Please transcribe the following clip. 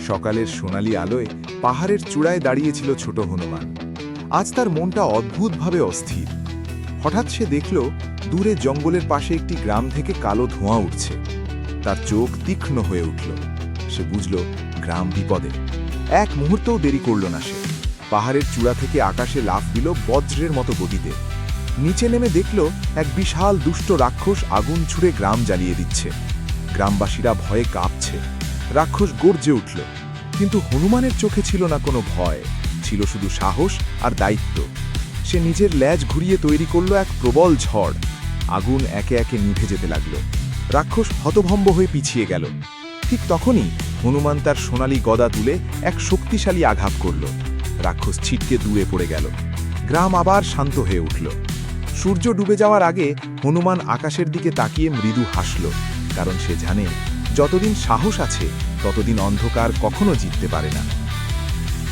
সকালের সোনালি আলোয় পাহাড়ের চূড়ায় দাঁড়িয়েছিল ছোট হনুমান। আজ তার মনটা অদ্ভুতভাবে অস্থির। হঠাৎ সে দেখল দূরে জঙ্গলের পাশে একটি গ্রাম থেকে কালো ধোঁয়া উঠছে। তার চোখ তীক্ষ্ণ হয়ে উঠল। সে বুঝল গ্রাম বিপদে। এক মুহূর্তও দেরি করল না সে। পাহাড়ের চূড়া থেকে আকাশে লাফ দিল বজ্রের মতো গতিতে। নিচে নেমে দেখল এক বিশাল দুষ্ট রাক্ষস আগুন ছুঁড়ে গ্রাম জ্বালিয়ে দিচ্ছে। গ্রামবাসীরা ভয়ে কাঁপছে। রাক্ষস গর্জে উঠল, কিন্তু হনুমানের চোখে ছিল না কোনো ভয়, ছিল শুধু সাহস আর দায়িত্ব। সে নিজের ল্যাজ ঘুরিয়ে তৈরি করল এক প্রবল ঝড়। আগুন একে একে নিভে যেতে লাগল। রাক্ষস হতভম্ব হয়ে পিছিয়ে গেল। ঠিক তখনই হনুমান তার সোনালি গদা তুলে এক শক্তিশালী আঘাত করল। রাক্ষস ছিটকে দূরে পড়ে গেল। গ্রাম আবার শান্ত হয়ে উঠল। সূর্য ডুবে যাওয়ার আগে হনুমান আকাশের দিকে তাকিয়ে মৃদু হাসল, কারণ সে জানে যতদিন সাহস আছে ততদিন অন্ধকার কখনো জিততে পারে না।